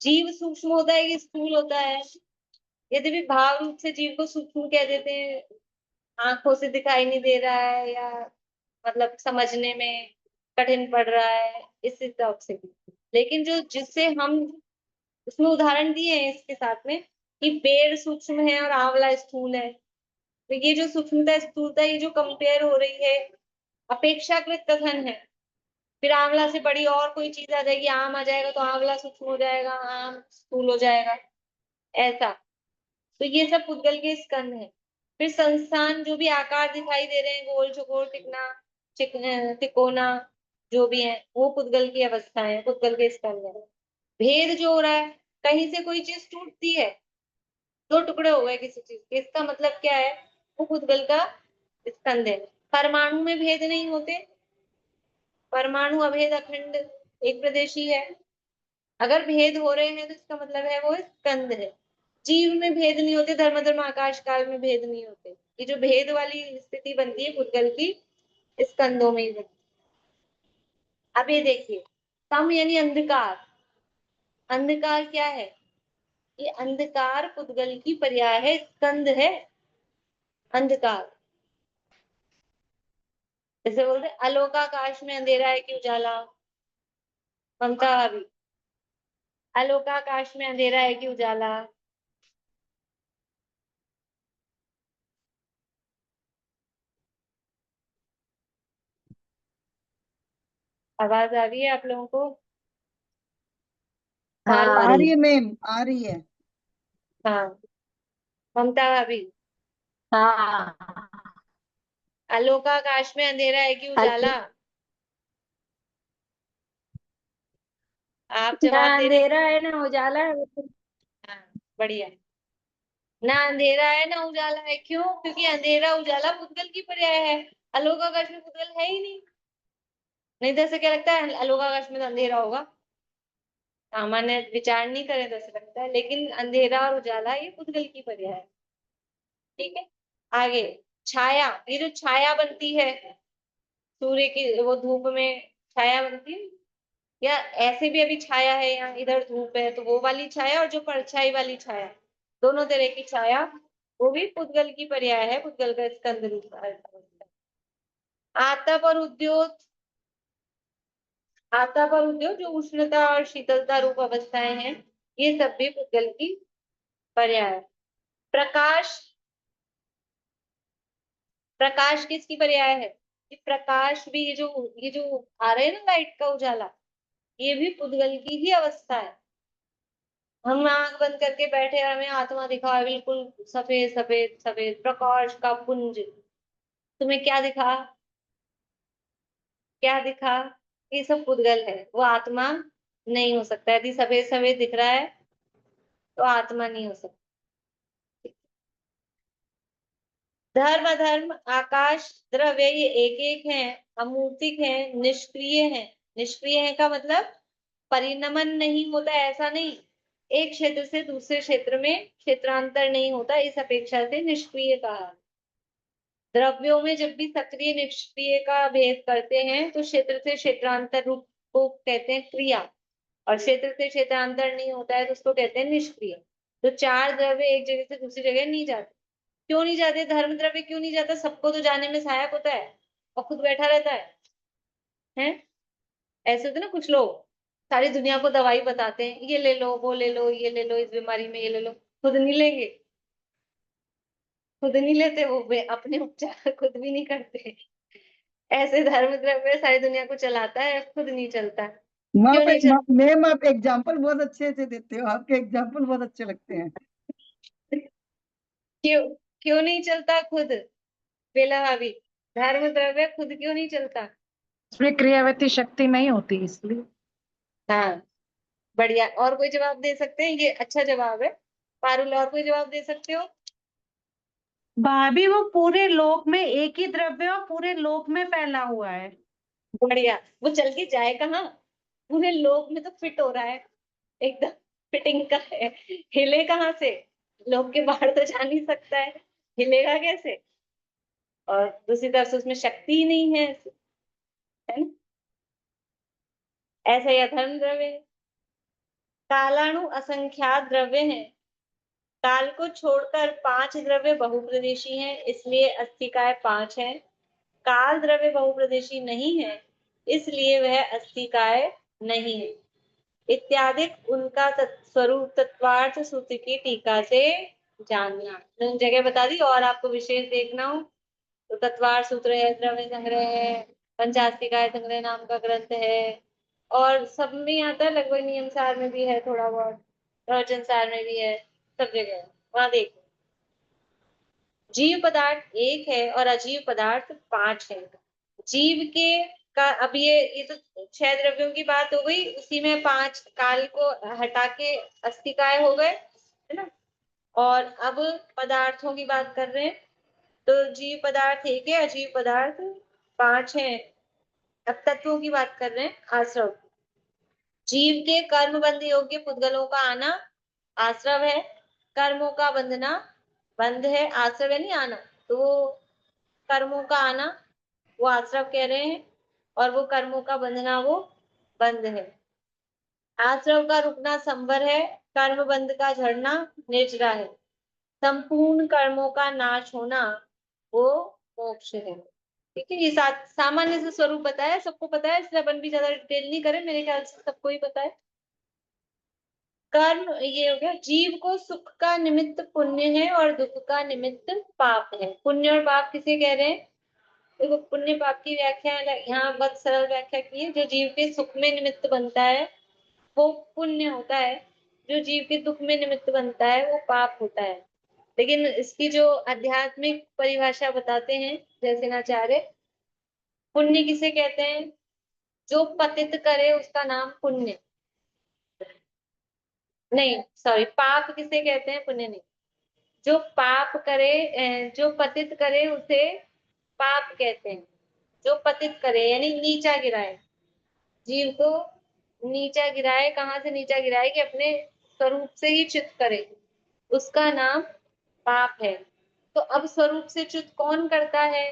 जीव सूक्ष्म होता है, ये स्थूल होता है। यद्यपि भाव रूप से जीव को सूक्ष्म कह देते हैं, आंखों से दिखाई नहीं दे रहा है, या मतलब समझने में कठिन पड़ रहा है इस हिसाब से। लेकिन जो जिससे हम उसमें उदाहरण दिए हैं इसके साथ में, कि पेड़ सूक्ष्म है और आंवला स्थूल है, तो ये जो सूक्ष्मता स्थूलता ये जो कंपेयर हो रही है, अपेक्षाकृत कथन है। फिर आंवला से बड़ी और कोई चीज आ जाएगी, आम आ जाएगा तो आंवला सूक्ष्म हो जाएगा, आम स्थूल हो जाएगा, ऐसा। तो ये सब पुद्गल के स्कंद है। फिर संस्थान, जो भी आकार दिखाई दे रहे हैं, गोल चौकोर तिकना तिकोना, जो भी है वो पुद्गल की अवस्था है, पुद्गल के स्कंद है। भेद जो हो रहा है, कहीं से कोई चीज टूटती है, दो टुकड़े हो गए किसी चीज के, इसका मतलब क्या है? वो पुद्गल का स्कंद है। परमाणु में भेद नहीं होते, परमाणु अभेद अखंड एक प्रदेशी है। अगर भेद हो रहे हैं तो इसका मतलब है वो स्कंद है। जीव में भेद नहीं होते, धर्म धर्म आकाश काल में भेद नहीं होते। ये जो भेद वाली स्थिति बनती है पुद्गल की, स्कंदों में ही बनती है। अब ये देखिए, तम यानी अंधकार। अंधकार क्या है? ये अंधकार पुद्गल की पर्याय है, स्कंद है अंधकार। जैसे बोलते अलोकाकाश में अंधेरा है कि उजाला, ममता भाभी, अलोकाकाश में अंधेरा है कि उजाला। आवाज आ रही है आप लोगों को? हाँ मालूम? आ रही है मैम, आ रही है। हाँ, ममता भाभी, हाँ। अलोकाकाश में अंधेरा है कि उजाला? आप ना जवाब दे रहे अंधेरा है ना उजाला है। हैं। हाँ, बढ़िया। ना अंधेरा है ना उजाला है, क्यों? क्योंकि अंधेरा उजाला पुद्गल की पर्याय है, आलोक आकाश में पुद्गल है ही नहीं। नहीं तो ऐसे क्या लगता है आलोक आकाश में तो अंधेरा होगा, सामान्य विचार नहीं करें तो ऐसा लगता है, लेकिन अंधेरा और उजाला ये पुद्गल की पर्याय है। ठीक है, आगे छाया, ये जो छाया बनती है सूर्य की, वो धूप में छाया बनती है, या ऐसे भी अभी छाया है, यहाँ इधर धूप है तो वो वाली छाया, और जो परछाई वाली छाया, दोनों तरह की छाया, वो भी पुद्गल की पर्याय है, पुद्गल का स्कंद रूप अर्थ होता है। आतप और उद्योत, आतप और उद्योत जो उष्णता और शीतलता रूप अवस्थाएं हैं, ये सब भी पुद्गल की पर्याय है। प्रकाश, प्रकाश किसकी पर्याय है? ये प्रकाश भी, ये जो आ रहे हैं ना लाइट का उजाला, ये भी पुद्गल की ही अवस्था है। हम आंख बंद करके बैठे और हमें आत्मा दिखा है, बिल्कुल सफेद सफेद सफेद प्रकाश का पुंज, तुम्हें क्या दिखा? क्या दिखा? ये सब पुद्गल है, वो आत्मा नहीं हो सकता। यदि सफेद सफेद दिख रहा है तो आत्मा नहीं हो सकता। धर्म अधर्म आकाश द्रव्य ये एक एक हैं, अमूर्तिक हैं, निष्क्रिय हैं। निष्क्रिय है का मतलब परिणमन नहीं होता, ऐसा नहीं, एक क्षेत्र से दूसरे क्षेत्र में क्षेत्रांतर नहीं होता, इस अपेक्षा से निष्क्रिय कहा। द्रव्यों में जब भी सक्रिय निष्क्रिय का भेद करते हैं तो क्षेत्र से क्षेत्रांतर रूप को कहते हैं क्रिया, और क्षेत्र से क्षेत्रांतर नहीं होता है तो उसको कहते हैं निष्क्रिय। तो चार द्रव्य एक जगह से दूसरी जगह नहीं जाते। क्यों नहीं जाते? धर्म द्रव्य क्यों नहीं जाता? सबको तो जाने में सहायक होता है और खुद बैठा रहता है? ऐसे होते ना कुछ लोग, सारी दुनिया को दवाई बताते हैं, ये ले लो वो ले लो ये ले लो, इस बीमारी में ये ले लो, खुद नहीं लेंगे, खुद नहीं लेते, वो अपने उपचार खुद भी नहीं करते। ऐसे धर्म द्रव्य सारी दुनिया को चलाता है, खुद नहीं चलता। क्यों नहीं चलता? मैम आप एग्जाम्पल बहुत अच्छे से देते हो, आपके एग्जाम्पल बहुत अच्छे लगते हैं। क्यों क्यों नहीं चलता खुद? बेला भाभी, धर्म द्रव्य खुद क्यों नहीं चलता? उसमें क्रियावती शक्ति नहीं होती इसलिए। हाँ, बढ़िया। और कोई जवाब दे सकते हैं? ये अच्छा जवाब है। पारुल, और कोई जवाब दे सकते हो? भाभी वो पूरे लोक में एक ही द्रव्य और पूरे लोक में फैला हुआ है। बढ़िया। वो चल के जाए कहाँ? पूरे लोक में तो फिट हो रहा है, एकदम फिटिंग का है, हिले कहाँ से? लोक के बाहर तो जा नहीं सकता है, हिलेगा कैसे? और दूसरी तरफ से उसमें शक्ति ही नहीं है ना? ऐसा ही अधर्म द्रव्य है। कालाणु असंख्यात द्रव्य है, काल को छोड़कर 5 द्रव्य बहुप्रदेशी हैं, इसलिए अस्थिकाय 5 है। काल द्रव्य बहुप्रदेशी नहीं है, इसलिए वह अस्थिकाय नहीं है। इत्यादि उनका स्वरूप तत्वार्थ सूत्र की टीका से जानना। तो जगह बता दी, और आपको विशेष देखना हो तो तत्वार्थ सूत्र है, द्रव्य संग्रह है, पंचास्तिकाय संग्रह नाम का ग्रंथ है, और सब में आता है, लगभग नियम सार में भी है थोड़ा बहुत, प्रवचन सार में भी है, सब जगह है, वहां देखो। जीव पदार्थ एक है और अजीव पदार्थ 5 है। जीव के का अब ये तो 6 द्रव्यों की बात हो गई, उसी में 5 काल को हटा के अस्थिकाय हो गए, है ना? और अब पदार्थों की बात कर रहे हैं, तो जीव पदार्थ एक है, अजीव पदार्थ 5 है। अब तत्वों की बात कर रहे हैं, आश्रव। जीव के कर्म बंध योग्य पुद्गलों का आना आश्रव है, कर्मों का बंधना बंध है, आश्रव है नहीं आना, तो वो कर्मों का आना वो आश्रव कह रहे हैं, और वो कर्मों का बंधना वो बंध है। आश्रव का रुकना संवर है, कर्म बंध का झड़ना निर्जरा है, संपूर्ण कर्मों का नाश होना वो मोक्ष है। ठीक है, ये सामान्य से स्वरूप बताया, सबको पता है, इसलिए अपन भी ज्यादा डिटेल नहीं करें, मेरे ख्याल से सबको ही पता है। कर्म ये हो गया, जीव को सुख का निमित्त पुण्य है और दुख का निमित्त पाप है। पुण्य और पाप किसे कह रहे हैं? देखो, पुण्य पाप की व्याख्या यहाँ बहुत सरल व्याख्या की है। जो जीव के सुख में निमित्त बनता है वो पुण्य होता है, जो जीव के दुख में निमित्त बनता है वो पाप होता है। लेकिन इसकी जो आध्यात्मिक परिभाषा बताते हैं जयसेनाचार्य, पुण्य किसे कहते हैं? जो पतित करे उसका नाम पुण्य, नहीं सॉरी, पाप किसे कहते हैं, पुण्य नहीं। जो पाप करे, जो पतित करे उसे पाप कहते हैं। जो पतित करे यानी नीचा गिराए, जीव को नीचा गिराए। कहाँ से नीचा गिराए? कि अपने स्वरूप से ही च्युत करे, उसका नाम पाप है। तो अब स्वरूप से च्युत कौन करता है?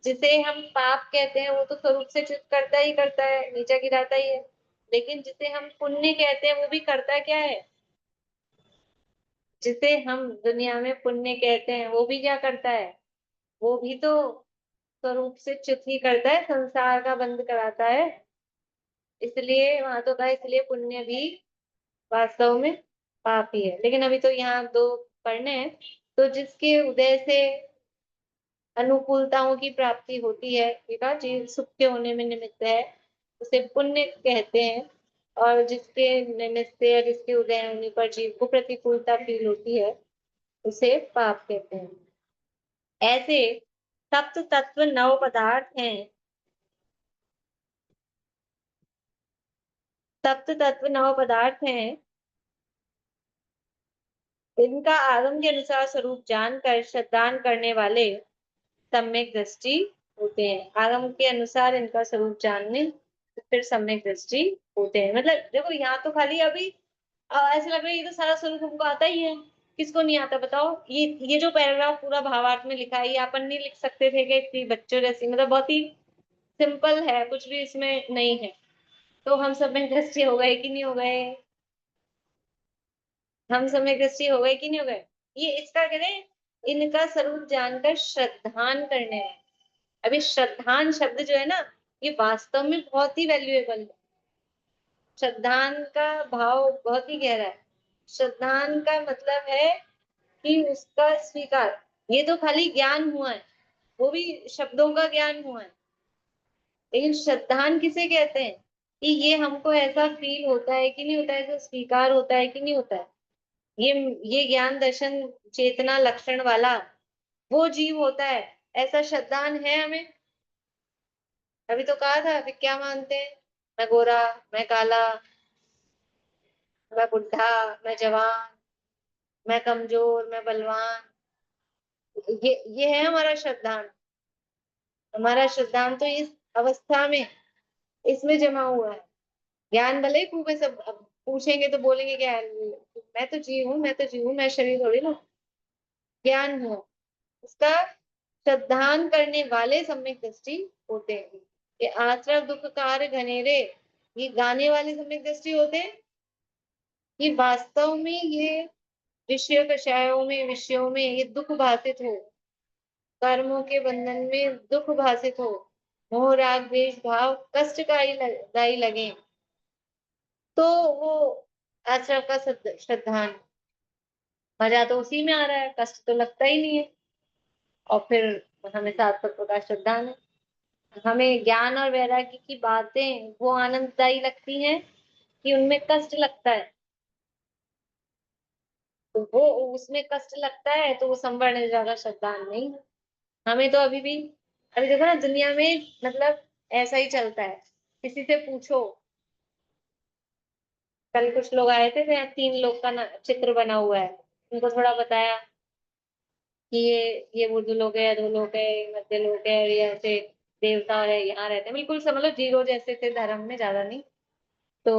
जिसे हम पाप कहते हैं वो तो स्वरूप से च्युत करता है, नीचा गिराता ही है। लेकिन जिसे हम पुण्य कहते हैं वो भी करता क्या है? जिसे हम दुनिया में पुण्य कहते हैं वो भी क्या करता है? वो भी तो स्वरूप से च्युत ही करता है, संसार का बंद कराता है। इसलिए वहां तो कहा, इसलिए पुण्य भी वास्तव में पाप ही है। लेकिन अभी तो यहाँ दो पढ़ने हैं। तो जिसके उदय से अनुकूलताओं की प्राप्ति होती है, ठीक है, जीव सुख के होने में निमित्त है, उसे पुण्य कहते हैं। और जिसके निमित्त से या जिसके उदय होने पर जीव को प्रतिकूलता फील होती है, उसे पाप कहते हैं। ऐसे सप्त तत्व नव पदार्थ हैं। सप्त तत्व नव पदार्थ हैं, इनका आगम के अनुसार स्वरूप जानकर श्रद्धान करने वाले सम्यक दृष्टि होते हैं। आगम के अनुसार इनका स्वरूप जानने तो फिर सम्यक दृष्टि होते हैं। मतलब देखो यहाँ तो खाली अभी ऐसा लग रहा है ये तो सारा स्वरूप हमको आता ही है। किसको नहीं आता बताओ? ये जो पैराग्राफ पूरा भावार्थ में लिखा है, ये अपन नहीं लिख सकते थे कि इतनी बच्चों जैसी, मतलब बहुत ही सिंपल है, कुछ भी इसमें नहीं है। तो हम सम्यक दृष्टि हो गए कि नहीं हो गए? हम सम्यक दृष्टि हो गए कि नहीं हो गए? ये इसका करें, इनका स्वरूप जानकर श्रद्धान करने हैं। अभी श्रद्धान शब्द जो है ना, ये वास्तव में बहुत ही वैल्यूएबल है। श्रद्धान का भाव बहुत ही गहरा है। श्रद्धान का मतलब है कि उसका स्वीकार। ये तो खाली ज्ञान हुआ है, वो भी शब्दों का ज्ञान हुआ है। लेकिन श्रद्धान किसे कहते हैं? कि ये हमको ऐसा फील होता है कि नहीं होता है, ऐसा स्वीकार होता है कि नहीं होता है। ये ये ज्ञान दर्शन चेतना लक्षण वाला वो जीव होता है, ऐसा श्रद्धान है हमें। अभी तो कहा था, अभी क्या मानते हैं? मैं गोरा, मैं काला, मैं बुढ़ा, मैं जवान, मैं कमजोर, मैं बलवान। ये है हमारा श्रद्धान। हमारा श्रद्धान तो इस अवस्था में, इसमें जमा हुआ है। ज्ञान भले ही खूब है, सब अब पूछेंगे तो बोलेंगे क्या है? मैं तो जीव हूँ, मैं तो जीव हूँ, मैं शरीर थोड़ी ना। ज्ञान हुआ उसका, श्रद्धान करने वाले सम्यक दृष्टि होते हैं। ये आश्रव दुख कार्य घनेरे, ये गाने वाले सम्यक दृष्टि होते हैं। कि वास्तव में ये विषय कषायों में, विषयों में ये दुख भाषित हो, कर्मों के बंधन में दुख भाषित हो, मोह राग द्वेष भाव कष्टकारी दायी लगे, तो वो आश्रव का श्रद्धान। मजा तो उसी में आ रहा है, कष्ट तो लगता ही नहीं है। और फिर हमें सात तत्व का श्रद्धान है। हमें ज्ञान और वैराग्य की बातें वो आनंददायी लगती हैं कि उनमें कष्ट लगता है। तो वो उसमें कष्ट लगता है तो वो संवर्ण ज्यादा श्रद्धान नहीं है। हमें तो अभी भी, अभी देखो ना दुनिया में, मतलब ऐसा ही चलता है। किसी से पूछो, कल कुछ लोग आए थे, तो तीन लोग का चित्र बना हुआ है। उनको थोड़ा बताया कि ये उर्दू लोग है, अधो लोग है, मध्य लोग है, ये ऐसे देवता है, यहाँ रहते हैं, बिल्कुल समझ लो जीरो जैसे थे, धर्म में ज्यादा नहीं। तो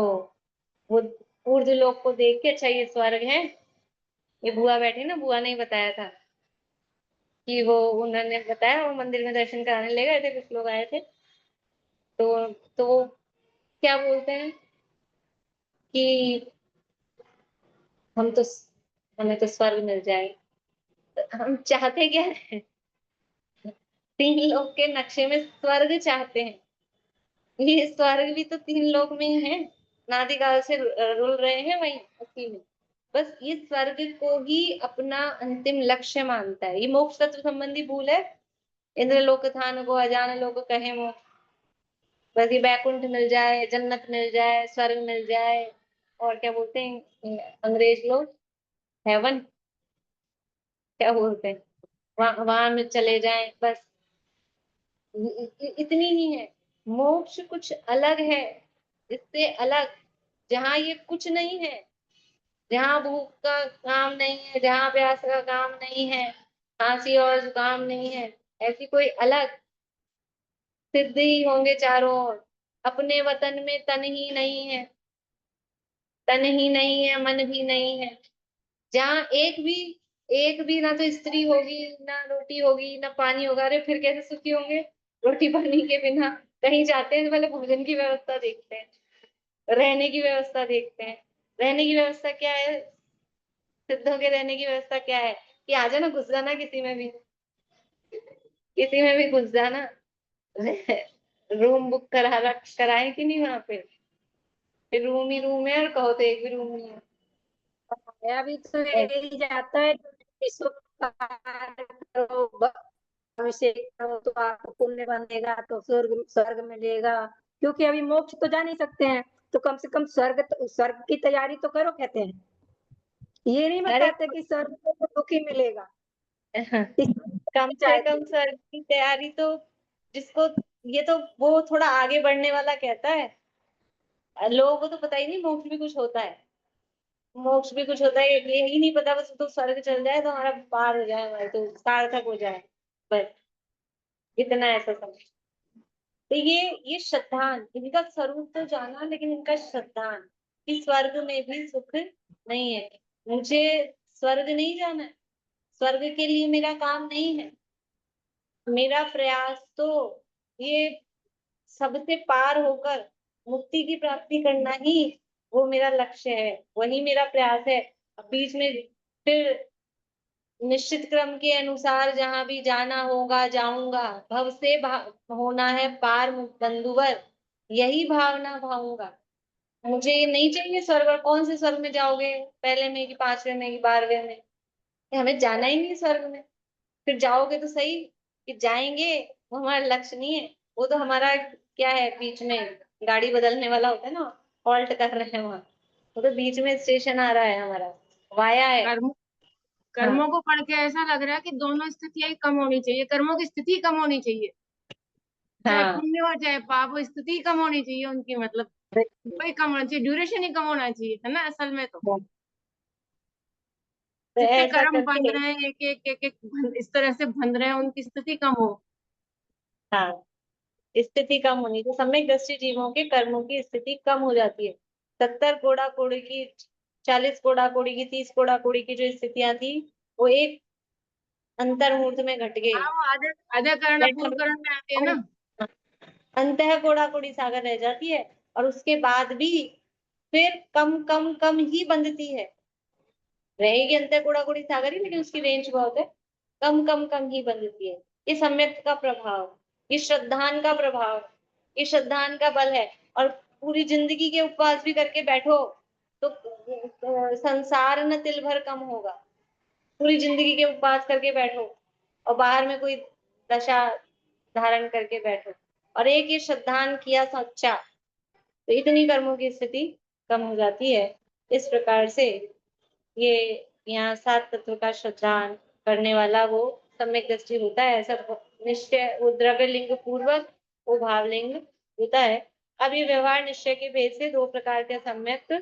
वो उर्दू लोग को देख के, अच्छा ये स्वर्ग है। ये बुआ बैठी ना, बुआ ने ही बताया था कि वो, उन्होंने बताया वो मंदिर में दर्शन कराने ले गए थे, कुछ लोग आए थे। तो वो क्या बोलते हैं कि हम तो, हमें तो स्वर्ग मिल जाए। हम चाहते क्या है? तीन लोग के नक्शे में स्वर्ग चाहते हैं। ये स्वर्ग भी तो तीन लोग में है, नादिकाल से रुल रहे हैं वही उसी में। बस ये स्वर्ग को ही अपना अंतिम लक्ष्य मानता है। ये मोक्ष तत्व संबंधी भूल है। इंद्र लोक थान को अजान लोग कहे मोक्ष। बस ये बैकुंठ मिल जाए, जन्नत मिल जाए, स्वर्ग मिल जाए, और क्या बोलते हैं अंग्रेज लोग, हेवन, क्या बोलते हैं, वहां वहां में चले जाएं बस। इतनी ही है। मोक्ष कुछ अलग है, इससे अलग, जहां ये कुछ नहीं है। जहाँ भूख का काम नहीं है, जहाँ प्यास का काम नहीं है, खांसी और जुकाम नहीं है, ऐसी कोई अलग सिद्ध ही होंगे चारों ओर। अपने वतन में तन ही नहीं है, तन ही नहीं है, मन भी नहीं है। जहाँ एक भी ना तो स्त्री होगी, ना रोटी होगी, ना पानी होगा। अरे फिर कैसे सुखी होंगे? रोटी पानी के बिना कहीं जाते हैं तो पहले भोजन की व्यवस्था देखते हैं, रहने की व्यवस्था देखते हैं। रहने की व्यवस्था क्या है? सिद्धों के रहने की व्यवस्था क्या है? कि आ जाना, घुस जाना, किसी में भी घुस जाना। रूम बुक कराए कि नहीं वहां पे? फिर रूम ही रूम है और कहो तो एक भी रूम नहीं है। आया भी तो यही जाता है, विश्व कार्य करो, अभिषेक करो तो आपको पुण्य बनेगा, तो स्वर्ग स्वर्ग मिलेगा। क्योंकि अभी मोक्ष तो जा नहीं सकते हैं, तो कम से कम स्वर्ग की तैयारी तो करो, कहते हैं। ये नहीं अरे बताते कि स्वर्ग में तो दुख ही मिलेगा। कम से चाहती कम स्वर्ग की तैयारी तो जिसको, ये तो वो थोड़ा आगे बढ़ने वाला कहता है। लोगों को तो पता ही नहीं मोक्ष भी कुछ होता है। मोक्ष भी कुछ होता है, यही नहीं पता बस। तो स्वर्ग चल जाए तो हमारा पार हो जाए, हमारे तो सार्थक हो जाए, बस इतना ऐसा समझ। तो ये श्रद्धान, इनका स्वरूप तो जाना, लेकिन इनका श्रद्धान कि स्वर्ग में भी सुख नहीं है। मुझे स्वर्ग नहीं जाना है, स्वर्ग के लिए मेरा काम नहीं है। मेरा प्रयास तो ये सबसे पार होकर मुक्ति की प्राप्ति करना ही वो मेरा लक्ष्य है, वही मेरा प्रयास है। बीच में फिर निश्चित क्रम के अनुसार जहां भी जाना होगा जाऊंगा। भव से होना है पार बंधुवर, यही भावना भाऊंगा। मुझे ये नहीं चाहिए स्वर्ग। और कौन से स्वर्ग में जाओगे, पहले में कि पांचवें में कि 12वें में? हमें जाना ही नहीं स्वर्ग में। फिर जाओगे तो सही कि जाएंगे, वो हमारा लक्ष्य नहीं है। वो तो हमारा क्या है, बीच में गाड़ी बदलने वाला होता है ना, हॉल्ट कर रहे हैं वहां। वो तो बीच में स्टेशन आ रहा है हमारा, वाया है। कर्म हाँ कर्मों को पढ़ के ऐसा लग रहा है कि दोनों स्थितियां ही कम होनी चाहिए, कर्मों की स्थिति कम होनी चाहिए, चाहे हाँ। पुण्य हो चाहे पाप हो, स्थिति कम होनी चाहिए उनकी, मतलब वही कम होना चाहिए, ड्यूरेशन ही कम होना चाहिए, है ना असल में। तो तो जितने ऐसा कर्म बंध करके, रहे हैं, एक एक इस तरह से बंध रहे हैं, उनकी स्थिति कम हो। हाँ, स्थिति कम होनी, तो सम्यक दृष्टि जीवों के कर्मों की स्थिति कम हो जाती है। 70 कोड़ा कोड़ी की, 40 कोड़ा कोड़ी की, 30 कोड़ा कोड़ी की जो स्थितियां थी, वो एक अंतर मुहूर्त में घट गई। हाँ, वो आधे आधे करण अपूर्ण करण में आती है ना। अंतः कोड़ा कोड़ी सागर रह जाती है, और उसके बाद भी फिर कम कम कम ही बंधती है। रहेगी अंतः कोड़ा कोड़ी सागर ही, लेकिन उसकी रेंज बहुत है। कम कम कम ही बंधती है। ये सम्यक का प्रभाव, ये श्रद्धान का प्रभाव, ये श्रद्धान का बल है। और पूरी जिंदगी के उपवास भी करके बैठो तो संसार न तिल भर कम होगा। पूरी जिंदगी के उपवास करके बैठो और बाहर में कोई दशा धारण करके बैठो, और एक ये श्रद्धान किया सच्चा, तो इतनी कर्मों की स्थिति कम हो जाती है। इस प्रकार से ये यहाँ 7 तत्व का श्रद्धान करने वाला वो सम्यक दृष्टि होता है। ऐसा निश्चय वो द्रव्य लिंग पूर्वक, वो भावलिंग होता है। अब ये व्यवहार निश्चय के भेद से 2 प्रकार के सम्यक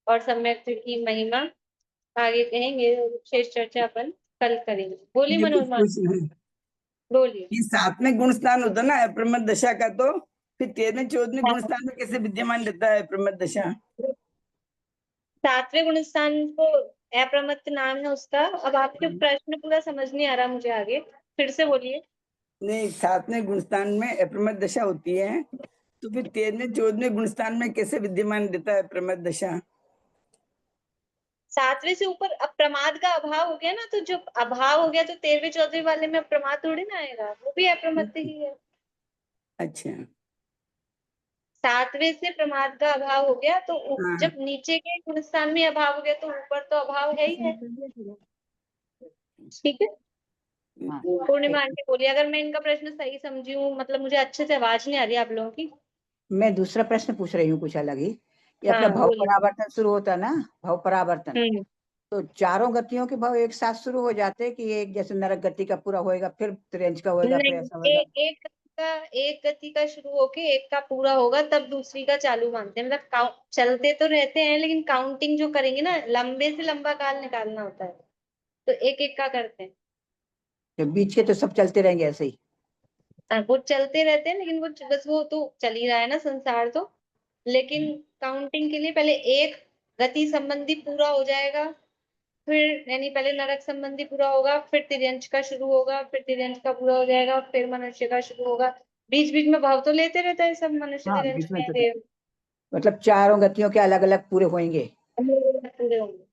और सम्यक की महिमा आगे कहेंगे, शेष चर्चा अपन कल करेंगे। बोलिए ये कुछ मनोरमा, पूछना है। बोलिए। ये 7वें गुण स्थान होता है ना अप्रमद दशा का, तो फिर 13वें 14वें गुण स्थान में कैसे विद्यमान रहता है अप्रमद दशा? 7वें गुण स्थान को अप्रमत्त नाम है उसका। अब आपके प्रश्न पूरा समझ नहीं आ रहा मुझे, आगे फिर से बोलिए। नहीं, 7वें गुण स्थान में अप्रमद दशा होती है, तो फिर 13वें 14वें गुण स्थान में कैसे विद्यमान रहता है अप्रमद दशा? 7वें से ऊपर अब प्रमाद का अभाव हो गया ना, तो जब अभाव हो गया तो 13वें 14वें वाले में प्रमाद थोड़ी ना आएगा, वो भी अप्रमत्त ही है। अच्छा। 7वें से प्रमाद का अभाव हो गया तो हाँ। जब नीचे के गुण स्थान में अभाव हो गया तो ऊपर तो अभाव है ही है। ठीक है, हाँ, पूर्णिमा आंटी बोलिए अगर मैं इनका प्रश्न सही समझी हूँ। मतलब मुझे अच्छे से आवाज नहीं आ रही आप लोगों की। मैं दूसरा प्रश्न पूछ रही हूँ, कुछ अलग ही। ये अपना हाँ भाव बोलिए। परावर्तन शुरू होता है ना, भाव परावर्तन, हम्म। तो चारों गतियों के भाव एक साथ शुरू हो जाते हैं कि एक जैसे नरक गति का पूरा होएगा, फिर त्रियंच का होएगा, फिर नहीं, ऐसा होएगा? का एक गति का शुरू होके एक का पूरा होगा तब दूसरी का चालू मानते हैं। मतलब चलते तो रहते हैं लेकिन काउंटिंग जो करेंगे ना, लंबे से लंबा काल निकालना होता है, तो एक एक का करते हैं। जो बीच के तो सब चलते रहेंगे ऐसे ही। वो चलते रहते हैं लेकिन वो बस वो तो चल ही रहा है ना संसार तो, लेकिन काउंटिंग के लिए पहले एक गति संबंधी पूरा हो जाएगा, फिर यानी पहले नरक संबंधी पूरा होगा, फिर तिर्यंच का शुरू होगा, फिर तिर्यंच का पूरा हो जाएगा, फिर मनुष्य का शुरू होगा। बीच बीच में भाव तो लेते रहता है सब, मनुष्य हाँ तिर्यंच बीच में में तो देव मतलब चारों गतियों के अलग अलग पूरे होंगे। पूरे होंगे,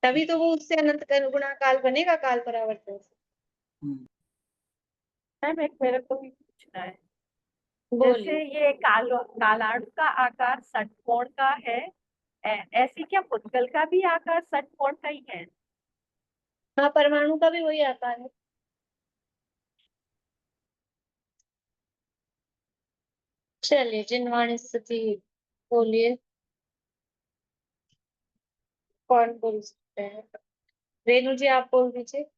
तभी तो वो उससे अनंत गुणा काल बनेगा, काल परावर्तन से। हम्म। मैम एक मेरे को भी पूछना है, जैसे बोलिए। ये कालाणु का आकार षटकोण का है, ऐसी क्या पुद्गल का भी आकार षटकोण का ही है? हाँ, परमाणु का भी वही आकार है। चलिए, जिनवाणी स्थिति बोलिए, कौन बोल सकते हैं? रेणु जी आप बोल दीजिए।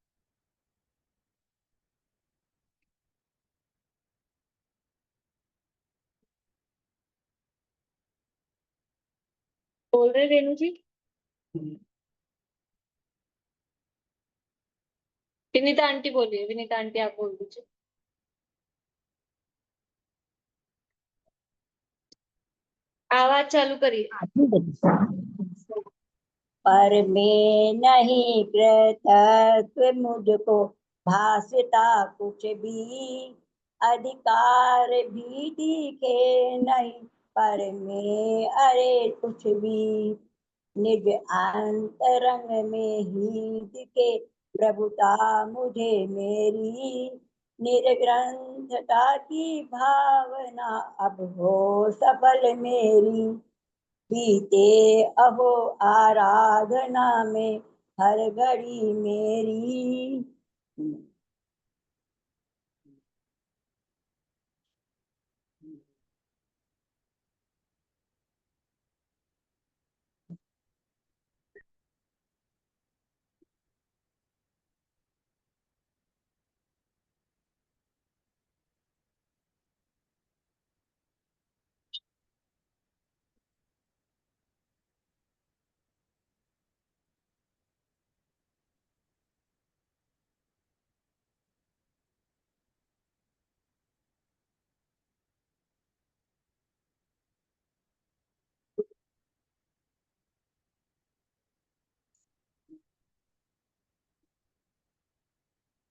बोल रहे रेणु जी? विनीता आंटी बोलिए, विनीता आंटी आप बोल दीजिए। आवाज चालू करिए। पर मैं नहीं कृतत्व मुझको भासता कुछ भी, अधिकार भी दिखे नहीं पर मैं अरे कुछ भी, निज अंतरंग में ही दिखे प्रभुता मुझे मेरी, निर्ग्रंथता की भावना अब हो सफल मेरी, बीते अहो आराधना में हर घड़ी मेरी।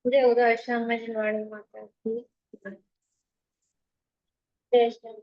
जय उदय श्याम में जिनवाणी माता की जय श्याम।